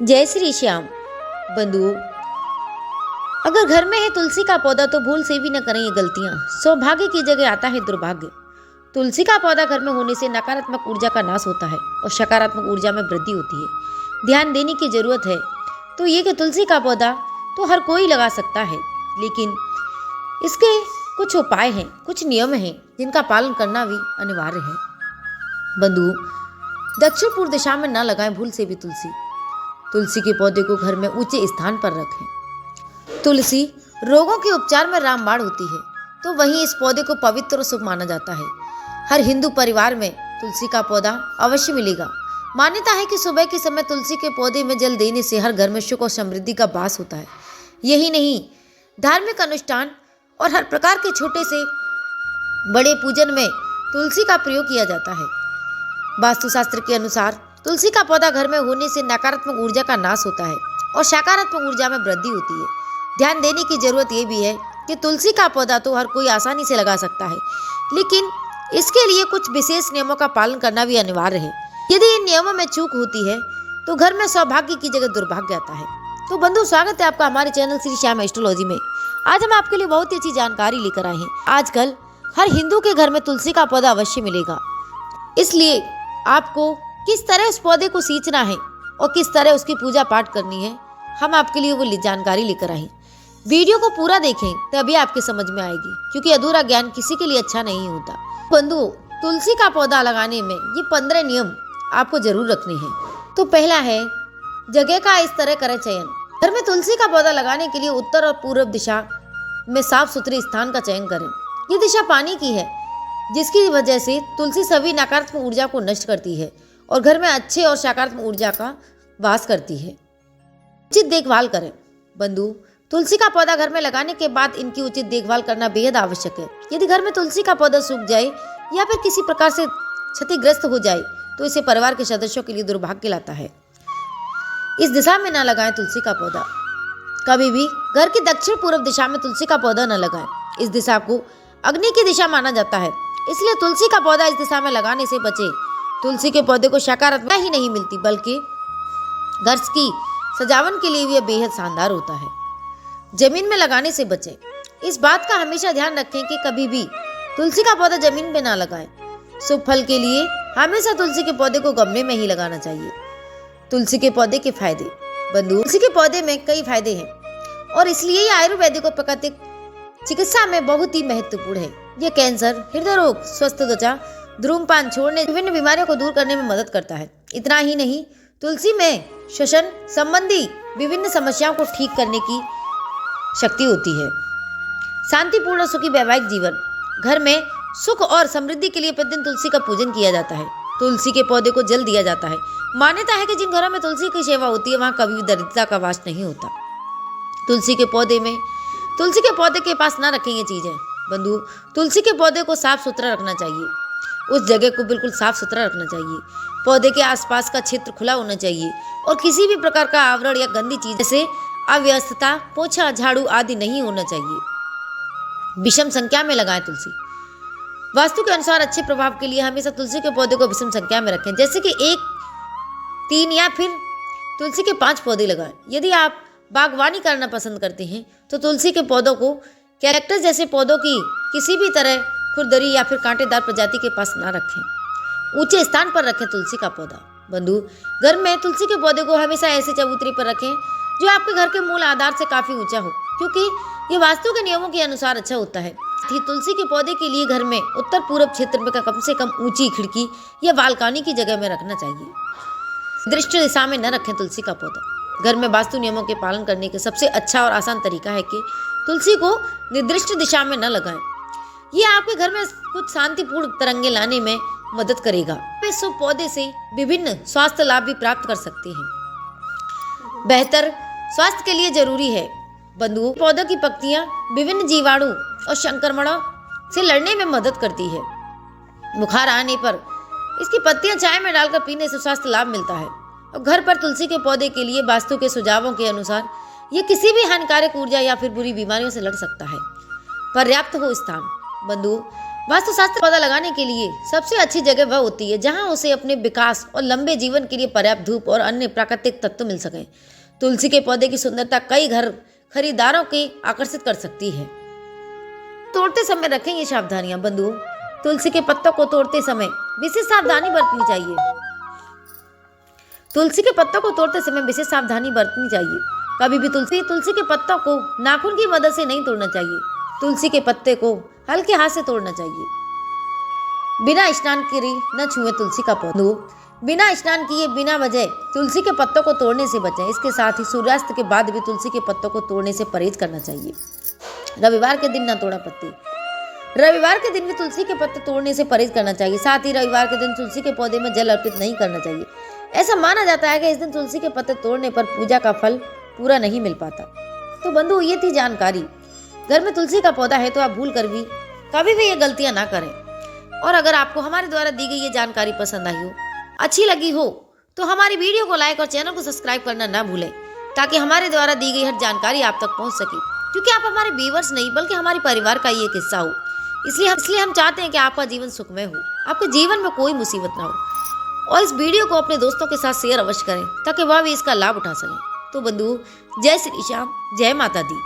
जय श्री श्याम। बंधुओं, अगर घर में है तुलसी का पौधा तो भूल से भी न करें ये गलतियां। सौभाग्य की जगह आता है दुर्भाग्य। तुलसी का पौधा घर में होने से नकारात्मक ऊर्जा का नाश होता है और सकारात्मक ऊर्जा में वृद्धि होती है। ध्यान देने की जरूरत है तो ये कि तुलसी का पौधा तो हर कोई लगा सकता है, लेकिन इसके कुछ उपाय हैं, कुछ नियम हैं जिनका पालन करना भी अनिवार्य है। बंधुओं, दक्षिण पूर्व दिशा में न लगाएं भूल से भी तुलसी के पौधे को घर में ऊंचे स्थान पर रखें। तुलसी रोगों के उपचार में रामबाण होती है, तो वहीं इस पौधे को पवित्र और शुभ माना जाता है। हर हिंदू परिवार में तुलसी का पौधा अवश्य मिलेगा। मान्यता है कि सुबह के समय तुलसी के पौधे में जल देने से हर घर में सुख और समृद्धि का वास होता है। यही नहीं, धार्मिक अनुष्ठान और हर प्रकार के छोटे से बड़े पूजन में तुलसी का प्रयोग किया जाता है। वास्तुशास्त्र के अनुसार तुलसी का पौधा घर में होने से नकारात्मक ऊर्जा का नाश होता है और सकारात्मक ऊर्जा में वृद्धि होती है। ध्यान देने की जरूरत यह भी है कि तुलसी का पौधा तो हर कोई आसानी से लगा सकता है, लेकिन इसके लिए कुछ विशेष नियमों का पालन करना भी अनिवार्य है। यदि इन नियमों में चूक होती है तो घर में सौभाग्य की जगह दुर्भाग्य आता है। तो बंधु, स्वागत है आपका हमारे चैनल श्री श्याम एस्ट्रोलॉजी में। आज हम आपके लिए बहुत ही अच्छी जानकारी लेकर आए हैं। आजकल हर हिंदू के घर में तुलसी का पौधा अवश्य मिलेगा, इसलिए आपको किस तरह उस पौधे को सींचना है और किस तरह उसकी पूजा पाठ करनी है, हम आपके लिए वो जानकारी लेकर आए। वीडियो को पूरा देखें तभी आपके समझ में आएगी, क्योंकि अधूरा ज्ञान किसी के लिए अच्छा नहीं होता। बंधुओं, तुलसी का पौधा लगाने में ये 15 नियम आपको जरूर रखने हैं। तो पहला है, जगह का इस तरह करें चयन। घर में तुलसी का पौधा लगाने के लिए उत्तर और पूर्व दिशा में साफ सुथरे स्थान का चयन करें। ये दिशा पानी की है, जिसकी वजह से तुलसी सभी नकारात्मक ऊर्जा को नष्ट करती है और घर में अच्छे और सकारात्मक ऊर्जा का वास करती है। उचित देखभाल करें। बंधु, तुलसी का पौधा घर में लगाने के बाद इनकी उचित देखभाल करना बेहद आवश्यक है। यदि घर में तुलसी का पौधा सूख जाए या फिर किसी प्रकार से क्षतिग्रस्त हो जाए तो इसे परिवार के सदस्यों के लिए दुर्भाग्य लाता है। इस दिशा में न लगाएं तुलसी का पौधा। कभी भी घर की दक्षिण पूर्व दिशा में तुलसी का पौधा न लगाएं। इस दिशा को अग्नि की दिशा माना जाता है, इसलिए तुलसी का पौधा इस दिशा में लगाने से बचे। तुलसी के पौधे को सकारात्मकता ही नहीं मिलती, बल्कि घर की सजावट के लिए भी यह बेहद शानदार होता है। जमीन में लगाने से बचें। इस बात का हमेशा ध्यान रखें कि कभी भी तुलसी का पौधा जमीन में ना लगाएं। शुभ फल के लिए हमेशा तुलसी के पौधे को गमले में ही लगाना चाहिए। तुलसी के पौधे के फायदे। बंधु, तुलसी के पौधे में कई फायदे हैं और इसलिए ये आयुर्वेदिक और प्राकृतिक चिकित्सा में बहुत ही महत्वपूर्ण है। ये कैंसर, हृदय रोग, स्वस्थ त्वचा, धूम्रपान छोड़ने, विभिन्न बीमारियों को दूर करने में मदद करता है। इतना ही नहीं, तुलसी में श्वसन संबंधी विभिन्न समस्याओं को ठीक करने की शक्ति होती है। शांतिपूर्ण और सुखी वैवाहिक जीवन। घर में सुख और समृद्धि के लिए प्रतिदिन तुलसी का पूजन किया जाता है। तुलसी के पौधे को जल दिया जाता है। मान्यता है कि जिन घरों में तुलसी की सेवा होती है वहां कभी भी दरिद्रता का वास नहीं होता। तुलसी के पौधे के पास ना रखें ये चीजें। बंधु, तुलसी के पौधे को साफ सुथरा रखना चाहिए। उस जगह को बिल्कुल साफ सुथरा रखना चाहिए। पौधे के आसपास का क्षेत्र खुला होना चाहिए और किसी भी प्रकार का आवरण या गंदी चीज जैसे अव्यवस्था, पोछा, झाड़ू आदि नहीं होना चाहिए। विषम संख्या में लगाएं तुलसी। वास्तु के अनुसार अच्छे प्रभाव के लिए हमेशा तुलसी के पौधे को विषम संख्या में रखें, जैसे कि 1, 3 या फिर तुलसी के 5 पौधे लगाएं। यदि आप बागवानी करना पसंद करते हैं तो तुलसी के पौधों को कैक्टस जैसे पौधों की किसी भी तरह खुरदरी या फिर कांटेदार प्रजाति के पास ना रखें। ऊंचे स्थान पर रखें तुलसी का पौधा। बंधु, घर में तुलसी के पौधे को हमेशा ऐसे चबूतरे पर रखें जो आपके घर के मूल आधार से काफी ऊंचा हो, क्योंकि ये वास्तु के नियमों के अनुसार अच्छा होता है। तुलसी के पौधे के लिए घर में उत्तर पूर्व क्षेत्र में कम से कम ऊंची खिड़की या बालकनी की जगह में रखना चाहिए। दृष्टि दिशा में न रखें तुलसी का पौधा। घर में वास्तु नियमों के पालन करने के सबसे अच्छा और आसान तरीका है कि तुलसी को निर्दिष्ट दिशा में न लगाएं। ये आपके घर में कुछ शांतिपूर्ण तरंगे लाने में मदद करेगा। इस शुभ पौधे से विभिन्न स्वास्थ्य लाभ भी प्राप्त कर सकते हैं। बेहतर स्वास्थ्य के लिए जरूरी है। बंधुओं, पौधों की पत्तियां विभिन्न जीवाणु और संक्रमणों से लड़ने में मदद करती है। बुखार आने पर इसकी पत्तियां चाय में डालकर पीने से स्वास्थ्य लाभ मिलता है। और घर पर तुलसी के पौधे के लिए वास्तु के सुझावों के अनुसार यह किसी भी हानिकारक ऊर्जा या फिर बुरी बीमारियों से लड़ सकता है। पर्याप्त हो स्थान। बंधुओं, वास्तुशास्त्र पौधा लगाने के लिए सबसे अच्छी जगह वह होती है जहां उसे अपने विकास और लंबे जीवन के लिए पर्याप्त धूप और अन्य प्राकृतिक तत्व मिल सकें। तुलसी के पौधे की सुंदरता कई घर खरीदारों के आकर्षित कर सकती है। तोड़ते समय रखें ये सावधानियां। बंधुओं, तुलसी के पत्तों को तोड़ते समय विशेष सावधानी बरतनी चाहिए। तुलसी के पत्तों को तोड़ते समय विशेष सावधानी बरतनी चाहिए। कभी भी तुलसी के पत्तों को नाखून की मदद से नहीं तोड़ना चाहिए। तुलसी के पत्ते को हल्के हाथ से तोड़ना चाहिए। बिना स्नान किए न छुएं तुलसी का पौधा। बिना स्नान किए बिना वजह तुलसी के पत्तों को तोड़ने से बचें। इसके साथ ही सूर्यास्त के बाद भी तुलसी के पत्तों को तोड़ने से परहेज करना चाहिए। रविवार के दिन न तोड़ा पत्ते। रविवार के दिन भी तुलसी के पत्ते तोड़ने से परहेज करना चाहिए। साथ ही रविवार के दिन तुलसी के पौधे में जल अर्पित नहीं करना चाहिए। ऐसा माना जाता है कि इस दिन तुलसी के पत्ते तोड़ने पर पूजा का फल पूरा नहीं मिल पाता। तो बंधु, ये थी जानकारी। घर में तुलसी का पौधा है तो आप भूल कर भी कभी भी ये गलतियां ना करें। और अगर आपको हमारे द्वारा दी गई ये जानकारी पसंद आई हो, अच्छी लगी हो, तो हमारी वीडियो को लाइक और चैनल को सब्सक्राइब करना ना भूलें, ताकि हमारे द्वारा दी गई हर जानकारी आप तक पहुंच सके। क्योंकि आप हमारे व्यूअर्स नहीं बल्कि हमारे परिवार का ही एक हिस्सा हो। इसलिए हम चाहते हैं कि आपका जीवन सुखमय हो, आपके जीवन में कोई मुसीबत ना हो। और इस वीडियो को अपने दोस्तों के साथ शेयर अवश्य करें ताकि वह भी इसका लाभ उठा सकें। तो बंधुओं, जय श्री श्याम, जय माता दी।